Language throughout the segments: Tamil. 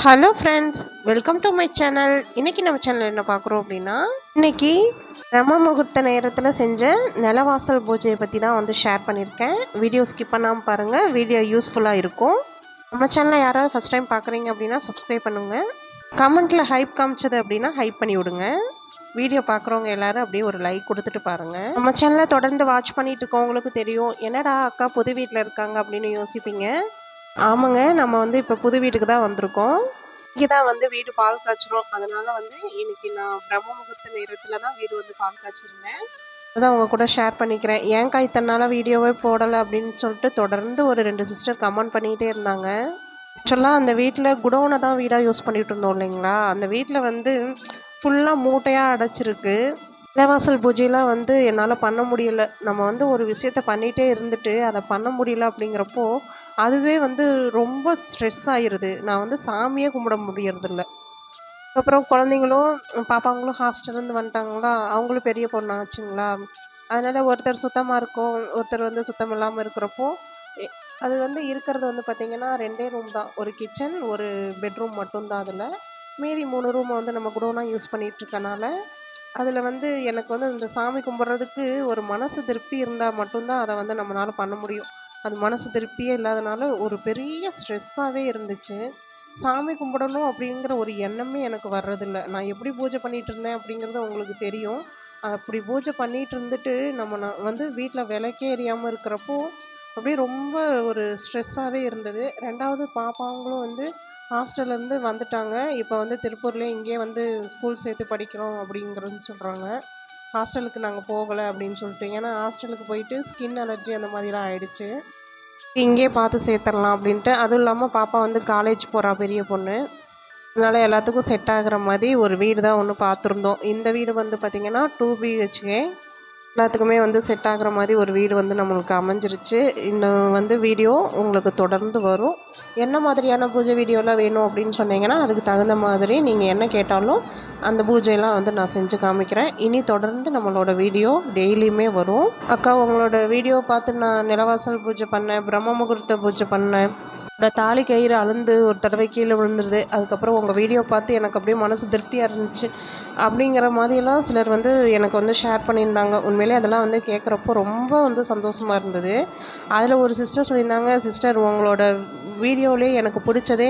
Hello friends, welcome to my channel. இன்றைக்கி நம்ம சேனல் என்ன பார்க்குறோம் அப்படின்னா, இன்றைக்கி பிரம்ம முகூர்த்த நேரத்தில் செஞ்ச நிலவாசல் பூஜையை பற்றி தான் வந்து ஷேர் பண்ணியிருக்கேன். வீடியோ ஸ்கிப் பண்ணாமல் பாருங்கள், வீடியோ யூஸ்ஃபுல்லாக இருக்கும். நம்ம சேனலை யாராவது ஃபஸ்ட் டைம் பார்க்குறீங்க அப்படின்னா சப்ஸ்கிரைப் பண்ணுங்கள். கமெண்ட்டில் ஹைப் காமிச்சது அப்படின்னா ஹைப் பண்ணி விடுங்க. வீடியோ பார்க்குறவங்க எல்லோரும் அப்படியே ஒரு லைக் கொடுத்துட்டு பாருங்கள். நம்ம சேனலை தொடர்ந்து வாட்ச் பண்ணிட்டு இருக்கவங்களுக்கு தெரியும், என்னடா அக்கா புது வீட்டில் இருக்காங்க அப்படின்னு யோசிப்பீங்க. ஆமாங்க, நம்ம வந்து இப்போ புது வீட்டுக்கு தான் வந்திருக்கோம். இங்கே தான் வந்து வீடு பால் காய்ச்சிரும். அதனால் வந்து இன்னைக்கு நான் பிரம்ம முகூர்த்த நேரத்தில் தான் வீடு வந்து பால் காய்ச்சிருந்தேன். அதான் உங்கள் கூட ஷேர் பண்ணிக்கிறேன். ஏன்க்கா இத்தனை நாளாக வீடியோவே போடலை அப்படின்னு சொல்லிட்டு தொடர்ந்து ஒரு 2 சிஸ்டர் கமெண்ட் பண்ணிக்கிட்டே இருந்தாங்க. ஆக்சுவலாக அந்த வீட்டில் குடோனை தான் வீடாக யூஸ் பண்ணிகிட்டு இருந்தோம் இல்லைங்களா. அந்த வீட்டில் வந்து ஃபுல்லாக மூட்டையாக அடைச்சிருக்கு. நிலவாசல் பூஜையெல்லாம் வந்து என்னால் பண்ண முடியல. நம்ம வந்து ஒரு விஷயத்த பண்ணிகிட்டே இருந்துட்டு அதை பண்ண முடியல அப்படிங்கிறப்போ அதுவே வந்து ரொம்ப ஸ்ட்ரெஸ் ஆயிடுது. நான் வந்து சாமியே கும்பிட முடியறதில்ல. அப்புறம் குழந்தைங்களும் பாப்பாங்களும் ஹாஸ்டல்லேருந்து வந்துட்டாங்களா, அவங்களும் பெரிய பொண்ணு ஆச்சுங்களா. அதனால் ஒருத்தர் சுத்தமாக இருக்கும், ஒருத்தர் வந்து சுத்தம் இல்லாமல் இருக்கிறப்போ எ அது வந்து இருக்கிறது வந்து பார்த்திங்கன்னா 2 ரூம் தான். ஒரு கிச்சன், ஒரு பெட்ரூம் மட்டும்தான் அதில். மீதி 3 ரூமை வந்து நம்ம குடோனாக யூஸ் பண்ணிகிட்ருக்கனால அதில் வந்து எனக்கு வந்து இந்த சாமி கும்பிட்றதுக்கு ஒரு மனசு திருப்தி இருந்தால் மட்டும்தான் அதை வந்து நம்மளால் பண்ண முடியும். அது மனசு திருப்தியே இல்லாதனால ஒரு பெரிய ஸ்ட்ரெஸ்ஸாகவே இருந்துச்சு. சாமி கும்பிடணும் அப்படிங்கிற ஒரு எண்ணமே எனக்கு வர்றதில்ல. நான் எப்படி பூஜை பண்ணிகிட்டு இருந்தேன் அப்படிங்கிறது உங்களுக்கு தெரியும். அப்படி பூஜை பண்ணிகிட்டு இருந்துட்டு நான் வந்து வீட்டில் விளக்கே எரியாமல் இருக்கிறப்போ அப்படியே ரொம்ப ஒரு ஸ்ட்ரெஸ்ஸாகவே இருந்தது. 2வது பாப்பாங்களும் வந்து ஹாஸ்டல்லேருந்து வந்துட்டாங்க. இப்போ வந்து திருப்பூர்லேயே இங்கேயே வந்து ஸ்கூல் சேர்த்து படிக்கிறோம் அப்படிங்கிறது சொல்கிறாங்க. ஹாஸ்டலுக்கு நாங்கள் போகலை அப்படின்னு சொல்லிட்டு, ஏன்னா ஹாஸ்டலுக்கு போயிட்டு ஸ்கின் அலர்ஜி அந்த மாதிரிலாம் ஆயிடுச்சு. இங்கேயே பார்த்து சேர்த்துடலாம் அப்படின்ட்டு. அதுவும் இல்லாமல் பாப்பா வந்து காலேஜ் போகிறா, பெரிய பொண்ணு. அதனால் எல்லாத்துக்கும் செட் ஆகிற மாதிரி ஒரு வீடு தான் ஒன்று பார்த்துருந்தோம். இந்த வீடு வந்து பார்த்திங்கன்னா 2 பிஹெச்கே. எல்லாத்துக்குமே வந்து செட் ஆகிற மாதிரி ஒரு வீடு வந்து நம்மளுக்கு அமைஞ்சிருச்சு. இன்னும் வந்து வீடியோ உங்களுக்கு தொடர்ந்து வரும். என்ன மாதிரியான பூஜை வீடியோலாம் வேணும் அப்படின்னு சொன்னீங்கன்னா அதுக்கு தகுந்த மாதிரி நீங்கள் என்ன கேட்டாலும் அந்த பூஜையெல்லாம் வந்து நான் செஞ்சு காமிக்கிறேன். இனி தொடர்ந்து நம்மளோட வீடியோ டெய்லியுமே வரும். அக்கா, உங்களோட வீடியோ பார்த்து நான் நிலவாசல் பூஜை பண்ணேன், பிரம்ம முகூர்த்த பூஜை பண்ணேன், தாலி கயிறு அழுந்து ஒரு தடவை கீழே விழுந்துருது, அதுக்கப்புறம் உங்கள் வீடியோ பார்த்து எனக்கு அப்படியே மனசு திருப்தியாக இருந்துச்சு அப்படிங்கிற மாதிரியெல்லாம் சிலர் வந்து எனக்கு வந்து ஷேர் பண்ணியிருந்தாங்க. உண்மையிலே அதெல்லாம் வந்து கேட்குறப்போ ரொம்ப வந்து சந்தோஷமாக இருந்தது. அதில் ஒரு சிஸ்டர் சொல்லியிருந்தாங்க, சிஸ்டர் உங்களோட வீடியோவிலே எனக்கு பிடிச்சதே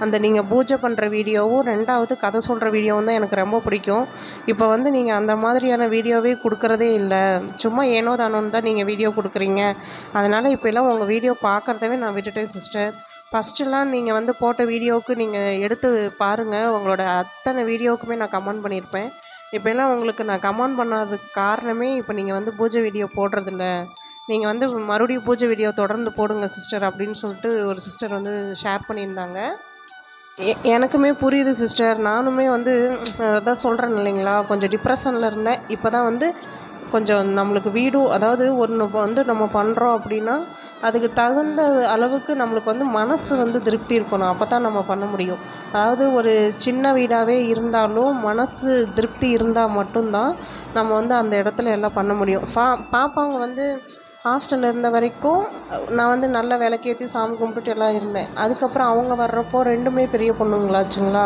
அந்த நீங்கள் பூஜை பண்ணுற வீடியோவும் 2வது கதை சொல்கிற வீடியோவும் தான் எனக்கு ரொம்ப பிடிக்கும். இப்போ வந்து நீங்கள் அந்த மாதிரியான வீடியோவே கொடுக்குறதே இல்லை, சும்மா ஏனோ தானோன்னு தான் நீங்கள் வீடியோ கொடுக்குறீங்க. அதனால் இப்போல்லாம் உங்கள் வீடியோ பார்க்குறதவே நான் விட்டுட்டேன் சிஸ்டர். ஃபஸ்ட்டுலாம் நீங்கள் வந்து போட்ட வீடியோவுக்கு நீங்கள் எடுத்து பாருங்கள், உங்களோட அத்தனை வீடியோவுக்குமே நான் கமெண்ட் பண்ணியிருப்பேன். இப்போல்லாம் உங்களுக்கு நான் கமெண்ட் பண்ணாததுக்கு காரணமே இப்போ நீங்கள் வந்து பூஜை வீடியோ போடுறதில்ல. நீங்கள் வந்து மறுபடியும் பூஜை வீடியோ தொடர்ந்து போடுங்க சிஸ்டர் அப்படின்னு சொல்லிட்டு ஒரு சிஸ்டர் வந்து ஷேர் பண்ணியிருந்தாங்க. எனக்குமே புரியுது சிஸ்டர். நானுமே வந்து அதான் சொல்கிறேன் இல்லைங்களா, கொஞ்சம் டிப்ரெஷனில் இருந்தேன். இப்போ தான் வந்து கொஞ்சம் நம்மளுக்கு வீடும், அதாவது ஒன்று வந்து நம்ம பண்ணுறோம் அப்படின்னா அதுக்கு தகுந்த அளவுக்கு நம்மளுக்கு வந்து மனசு வந்து திருப்தி இருக்கணும். அப்போ தான் நம்ம பண்ண முடியும். அதாவது ஒரு சின்ன வீடாகவே இருந்தாலும் மனசு திருப்தி இருந்தால் மட்டும்தான் நம்ம வந்து அந்த இடத்துல எல்லாம் பண்ண முடியும். பாப்பாங்க வந்து ஹாஸ்டலில் இருந்த வரைக்கும் நான் வந்து நல்ல விளக்கேற்றி சாமி கும்பிட்டுட்டு எல்லாம் இருந்தேன். அதுக்கப்புறம் அவங்க வர்றப்போ 2மே பெரிய பொண்ணுங்களாச்சுங்களா.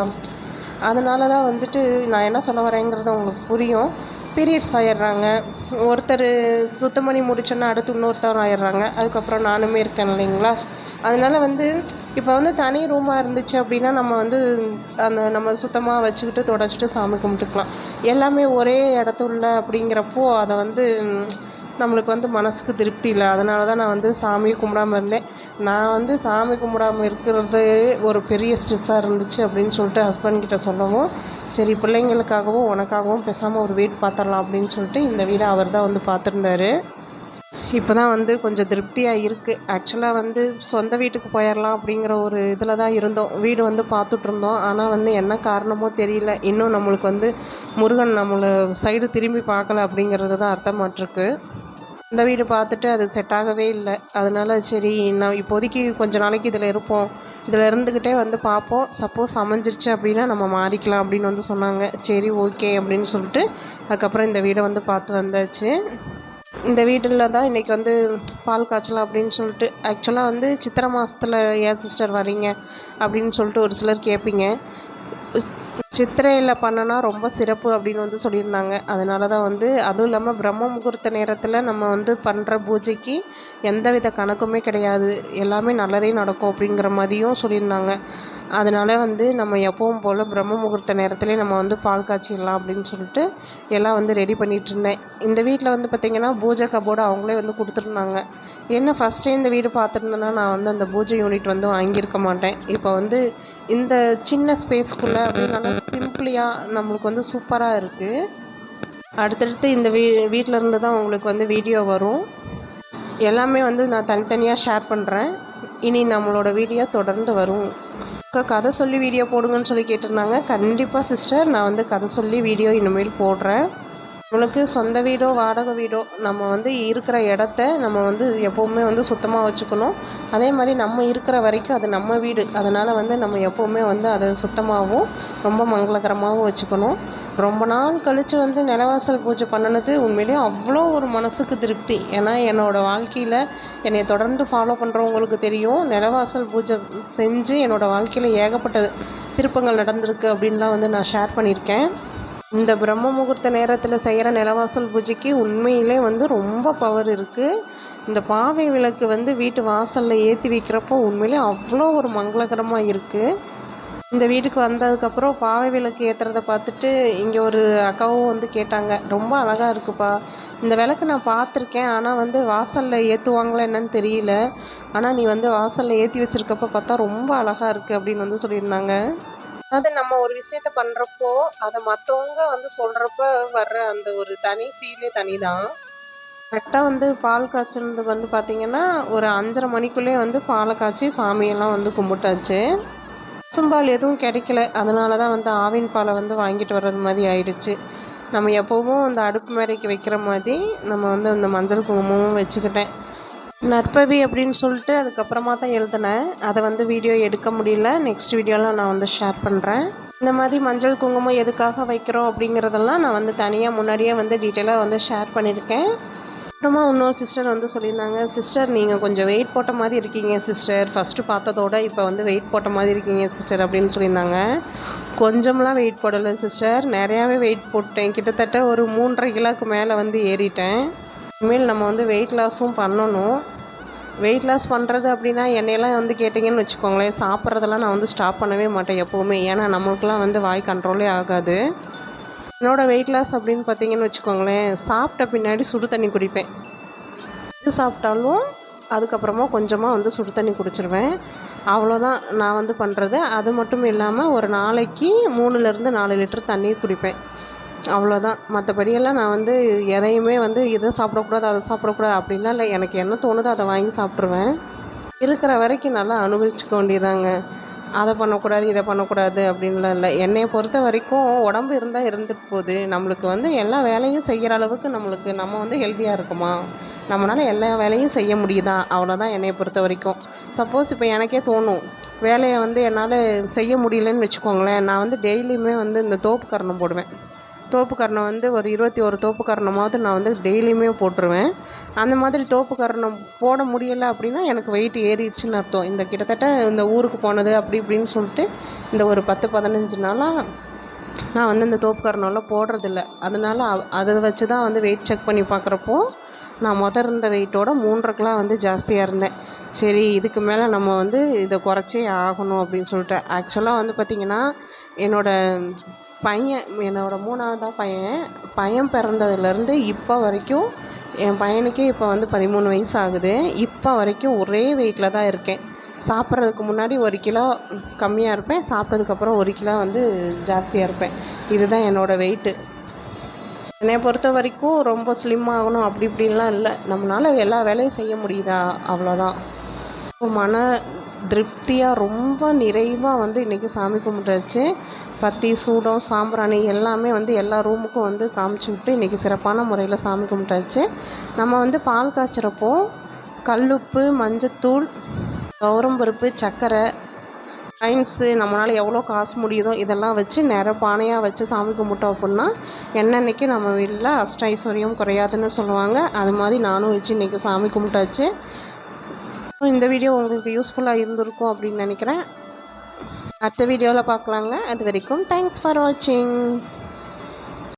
அதனால தான் வந்துட்டு நான் என்ன சொல்ல வரேங்கிறது உங்களுக்கு புரியும். பீரியட்ஸ் ஆயிடுறாங்க. ஒருத்தர் சுத்தம் பண்ணி முடிச்சோன்னா அடுத்து இன்னொருத்தர் ஆயிடுறாங்க. அதுக்கப்புறம் நானுமே இருக்கேன் இல்லைங்களா. அதனால் வந்து இப்போ வந்து தனி ரூமாக இருந்துச்சு அப்படின்னா நம்ம வந்து அந்த நம்ம சுத்தமாக வச்சுக்கிட்டு தொடச்சிட்டு சாமி கும்பிட்டுக்கலாம். எல்லாமே ஒரே இடத்துல அப்படிங்கிறப்போ அதை வந்து நம்மளுக்கு வந்து மனதுக்கு திருப்தி இல்லை. அதனால தான் நான் வந்து சாமியை கும்பிடாமல் இருந்தேன். நான் வந்து சாமி கும்பிடாமல் இருக்கிறது ஒரு பெரிய ஸ்ட்ரெஸ்ஸாக இருந்துச்சு அப்படின்னு சொல்லிட்டு ஹஸ்பண்ட்கிட்ட சொல்லவும், சரி பிள்ளைங்களுக்காகவும் உனக்காகவும் பேசாமல் ஒரு வீடு பார்த்துடலாம் அப்படின்னு சொல்லிட்டு இந்த வீடை அவர் தான் வந்து பார்த்துருந்தாரு. இப்போ தான் வந்து கொஞ்சம் திருப்தியாக இருக்குது. ஆக்சுவலாக வந்து சொந்த வீட்டுக்கு போயிடலாம் அப்படிங்கிற ஒரு இதில் தான் இருந்தோம். வீடு வந்து பார்த்துட்ருந்தோம். ஆனால் வந்து என்ன காரணமோ தெரியல, இன்னும் நம்மளுக்கு வந்து முருகன் நம்மளை சைடு திரும்பி பார்க்கல அப்படிங்கிறது தான் அர்த்தமாட்டிருக்கு. இந்த வீடு பார்த்துட்டு அது செட் ஆகவே இல்லை. அதனால சரி நான் இப்போதைக்கு கொஞ்ச நாளைக்கு இதில் இருப்போம், இதில் இருந்துக்கிட்டே வந்து பார்ப்போம், சப்போஸ் அமைஞ்சிருச்சு அப்படின்னா நம்ம மாறிக்கலாம் அப்படின்னு வந்து சொன்னாங்க. சரி ஓகே அப்படின்னு சொல்லிட்டு அதுக்கப்புறம் இந்த வீடை வந்து பார்த்து வந்தாச்சு. இந்த வீட்டில் தான் இன்றைக்கி வந்து பால் காய்ச்சலாம் அப்படின்னு சொல்லிட்டு. ஆக்சுவலாக வந்து சித்திரை மாதத்துல ஏன் சிஸ்டர் வரீங்க அப்படின்னு சொல்லிட்டு ஒரு சிலர் கேட்பீங்க. சித்திரையில் பண்ணனா ரொம்ப சிறப்பு அப்படின்னு வந்து சொல்லியிருந்தாங்க. அதனால தான் வந்து அதுவும் இல்லாமல் பிரம்ம முகூர்த்த நேரத்தில் நம்ம வந்து பண்ணுற பூஜைக்கு எந்தவித கணக்குமே கிடையாது, எல்லாமே நல்லதே நடக்கும் அப்படிங்கிற மாதிரியும் சொல்லியிருந்தாங்க. அதனால் வந்து நம்ம எப்பவும் போல் பிரம்ம முகூர்த்த நேரத்துலேயே நம்ம வந்து பால் காய்ச்சிடலாம் அப்படின்னு சொல்லிட்டு எல்லாம் வந்து ரெடி பண்ணிகிட்ருந்தேன். இந்த வீட்டில் வந்து பார்த்திங்கன்னா பூஜை கபோர்டு அவங்களே வந்து கொடுத்துருந்தாங்க. என்ன ஃபஸ்ட்டே இந்த வீடு பார்த்துருந்தேன்னா நான் வந்து அந்த பூஜை யூனிட் வந்து வாங்கியிருக்க மாட்டேன். இப்போ வந்து இந்த சின்ன ஸ்பேஸ்க்குள்ளே அப்படியே நல்லா சிம்பிளியாக நம்மளுக்கு வந்து சூப்பராக இருக்குது. அடுத்தடுத்து இந்த வீட்டில் இருந்து தான் உங்களுக்கு வந்து வீடியோ வரும். எல்லாமே வந்து நான் தனித்தனியாக ஷேர் பண்ணுறேன். இனி நம்மளோட வீடியோ தொடர்ந்து வரும். கதை சொல்லி வீடியோ போடுங்கன்னு சொல்லி கேட்டிருந்தாங்க. கண்டிப்பாக சிஸ்டர், நான் வந்து கதை சொல்லி வீடியோ இனிமேல் போடுறேன். நம்மளுக்கு சொந்த வீடோ வாடகை வீடோ நம்ம வந்து இருக்கிற இடத்த நம்ம வந்து எப்போவுமே வந்து சுத்தமாக வச்சுக்கணும். அதே மாதிரி நம்ம இருக்கிற வரைக்கும் அது நம்ம வீடு. அதனால் வந்து நம்ம எப்போவுமே வந்து அதை சுத்தமாகவும் ரொம்ப மங்களகரமாகவும் வச்சுக்கணும். ரொம்ப நாள் கழித்து வந்து நிலவாசல் பூஜை பண்ணினது உண்மையிலேயே அவ்வளோ ஒரு மனசுக்கு திருப்தி. ஏன்னா என்னோடய வாழ்க்கையில் என்னை தொடர்ந்து ஃபாலோ பண்ணுறவங்களுக்கு தெரியும், நிலவாசல் பூஜை செஞ்சு என்னோடய வாழ்க்கையில் ஏகப்பட்ட திருப்பங்கள் நடந்திருக்கு அப்படின்லாம் வந்து நான் ஷேர் பண்ணியிருக்கேன். இந்த பிரம்ம முகூர்த்த நேரத்தில் செய்கிற நிலவாசல் பூஜைக்கு உண்மையிலே வந்து ரொம்ப பவர் இருக்குது. இந்த பாவை விளக்கு வந்து வீட்டு வாசலில் ஏற்றி வைக்கிறப்போ உண்மையிலே அவ்வளோ ஒரு மங்களகரமாக இருக்குது. இந்த வீட்டுக்கு வந்ததுக்கப்புறம் பாவை விளக்கு ஏற்றுறத பார்த்துட்டு இங்கே ஒரு அக்காவும் வந்து கேட்டாங்க, ரொம்ப அழகாக இருக்குப்பா, இந்த விளக்கு நான் பார்த்துருக்கேன், ஆனால் வந்து வாசலில் ஏற்றுவாங்களா என்னன்னு தெரியல, ஆனால் நீ வந்து வாசலில் ஏற்றி வச்சுருக்கப்ப பார்த்தா ரொம்ப அழகாக இருக்குது அப்படின்னு வந்து சொல்லியிருந்தாங்க. அதாவது நம்ம ஒரு விஷயத்த பண்ணுறப்போ அதை மற்றவங்க வந்து சொல்கிறப்ப வர்ற அந்த ஒரு தனி ஃபீலே தனி தான். கரெக்டாக வந்து பால் காய்ச்சினது வந்து பார்த்திங்கன்னா ஒரு 5:30 மணிக்குள்ளே வந்து பாலை காய்ச்சி சாமியெல்லாம் வந்து கும்பிட்டாச்சு. பசும்பால் எதுவும் கிடைக்கல, அதனால தான் வந்து ஆவின் பாலை வந்து வாங்கிட்டு வர்றது மாதிரி ஆயிடுச்சு. நம்ம எப்போவும் அந்த அடுப்பு மேடைக்கு வைக்கிற மாதிரி நம்ம வந்து அந்த மஞ்சள் குங்குமமும் வச்சுக்கிட்டேன். நற்பவி அப்படின்னு சொல்லிட்டு அதுக்கப்புறமா தான் எழுதினேன். அதை வந்து வீடியோ எடுக்க முடியல. நெக்ஸ்ட் வீடியோவில் நான் வந்து ஷேர் பண்ணுறேன். இந்த மாதிரி மஞ்சள் குங்குமம் எதுக்காக வைக்கிறோம் அப்படிங்கிறதெல்லாம் நான் வந்து தனியாக முன்னாடியே வந்து டீட்டெயிலாக வந்து ஷேர் பண்ணியிருக்கேன். அப்புறமா இன்னொரு சிஸ்டர் வந்து சொல்லியிருந்தாங்க, சிஸ்டர் நீங்கள் கொஞ்சம் வெயிட் போட்ட மாதிரி இருக்கீங்க சிஸ்டர், ஃபஸ்ட்டு பார்த்ததோட இப்போ வந்து வெயிட் போட்ட மாதிரி இருக்கீங்க சிஸ்டர் அப்படின்னு சொல்லியிருந்தாங்க. கொஞ்சம்லாம் வெயிட் போடலை சிஸ்டர், நிறையாவே வெயிட் போட்டேன். கிட்டத்தட்ட ஒரு 3.5 கிலோவுக்கு மேலே வந்து ஏறிட்டேன். இனிமேல் நம்ம வந்து வெயிட் லாஸும் பண்ணணும். வெயிட் லாஸ் பண்ணுறது அப்படின்னா என்னையெல்லாம் வந்து கேட்டிங்கன்னு வச்சுக்கோங்களேன், சாப்பிட்றதெல்லாம் நான் வந்து ஸ்டாப் பண்ணவே மாட்டேன் எப்போவுமே. ஏன்னா நம்மளுக்குலாம் வந்து வாய் கண்ட்ரோலே ஆகாது. என்னோடய வெயிட் லாஸ் அப்படின்னு பார்த்தீங்கன்னு வச்சுக்கோங்களேன், சாப்பிட்ட பின்னாடி சுடு தண்ணி குடிப்பேன். எது சாப்பிட்டாலும் அதுக்கப்புறமா கொஞ்சமாக வந்து சுடு தண்ணி குடிச்சிருவேன். அவ்வளோதான் நான் வந்து பண்ணுறது. அது மட்டும் இல்லாமல் ஒரு நாளைக்கு 3லேருந்து 4 லிட்டர் தண்ணீர் குடிப்பேன். அவ்வளோதான். மற்றபடியெல்லாம் நான் வந்து எதையுமே வந்து இதை சாப்பிடக்கூடாது அதை சாப்பிடக்கூடாது அப்படின்லாம் இல்லை. எனக்கு என்ன தோணுதோ அதை வாங்கி சாப்பிட்ருவேன். இருக்கிற வரைக்கும் நல்லா அனுபவிச்சுக்க வேண்டியதாங்க. அதை பண்ணக்கூடாது இதை பண்ணக்கூடாது அப்படின்லாம் இல்லை. என்னையை பொறுத்த வரைக்கும் உடம்பு இருந்தால் இருந்துட்டு போகுது. நம்மளுக்கு வந்து எல்லா வேலையும் செய்கிற அளவுக்கு நம்ம வந்து ஹெல்த்தியாக இருக்குமா, நம்மளால் எல்லா வேலையும் செய்ய முடியுதா, அவ்வளோதான் என்னையை பொறுத்த வரைக்கும். சப்போஸ் இப்போ எனக்கே தோணும் வேலையை வந்து என்னால் செய்ய முடியலன்னு வச்சுக்கோங்களேன், நான் வந்து டெய்லியுமே வந்து இந்த தோப்பு கரணம் போடுவேன். தோப்பு கரணம் வந்து ஒரு 21 தோப்பு கரணமாவது நான் வந்து டெய்லியுமே போட்டுருவேன். அந்த மாதிரி தோப்பு கரணம் போட முடியலை அப்படின்னா எனக்கு வெயிட் ஏறிடுச்சுன்னு அர்த்தம். இந்த கிட்டத்தட்ட இந்த ஊருக்கு போனது அப்படி இப்படின்னு சொல்லிட்டு இந்த ஒரு 10-15 நாளாக நான் வந்து இந்த தோப்பு கரணம்லாம் போடுறதில்ல. அதனால் அதை வச்சு தான் வந்து வெயிட் செக் பண்ணி பார்க்குறப்போ நான் இருந்த வெயிட்டோட 3.5 கிலோ வந்து ஜாஸ்தியாக இருந்தேன். சரி, இதுக்கு மேலே நம்ம வந்து இதை குறைச்சே ஆகணும் அப்படின்னு சொல்லிட்டு. ஆக்சுவலாக வந்து பார்த்திங்கன்னா என்னோடய 3ஆவதா பையன் பிறந்ததுலேருந்து இப்போ வரைக்கும் என் பையனுக்கே இப்போ வந்து 13 வயசு ஆகுது. இப்போ வரைக்கும் ஒரே வெயிட்டில் தான் இருக்கேன். சாப்பிட்றதுக்கு முன்னாடி 1 கிலோ கம்மியாக இருப்பேன், சாப்பிட்டதுக்கப்புறம் 1 கிலோ வந்து ஜாஸ்தியாக இருப்பேன். இதுதான் என்னோடய வெயிட்டு. என்னை பொறுத்த வரைக்கும் ரொம்ப ஸ்லிம் ஆகணும் அப்படி இப்படின்லாம் இல்லை. நம்மளால் எல்லா வேலையும் செய்ய முடியுதா, அவ்வளோதான். மன திருப்தியாக ரொம்ப நிறைவாக வந்து இன்றைக்கி சாமி கும்பிட்டாச்சு. பத்தி சூடம் சாம்பிராணி எல்லாமே வந்து எல்லா ரூமுக்கும் வந்து காமிச்சு விட்டு இன்றைக்கி சிறப்பான முறையில் சாமி கும்பிட்டாச்சு. நம்ம வந்து பால் காய்ச்சிறப்போ கல்லுப்பு, மஞ்சத்தூள், துவரம்பருப்பு, சர்க்கரை, காயின்ஸு நம்மளால் எவ்வளோ காசு முடியுதோ இதெல்லாம் வச்சு பானையாக வச்சு சாமி கும்பிட்டோம் அப்படின்னா என்னன்னைக்கு நம்ம வீட்டில் அஷ்ட ஐஸ்வர்யம் குறையாதுன்னு சொல்லுவாங்க. அது மாதிரி நானும் வச்சு இன்றைக்கி சாமி கும்பிட்டாச்சு. இந்த வீடியோ உங்களுக்கு யூஸ்ஃபுல்லாக இருந்திருக்கும் அப்படின்னு நினைக்கிறேன். அடுத்த வீடியோவில் பார்க்கலாங்க. அது வரைக்கும் தேங்க்ஸ் ஃபார் வாட்சிங்.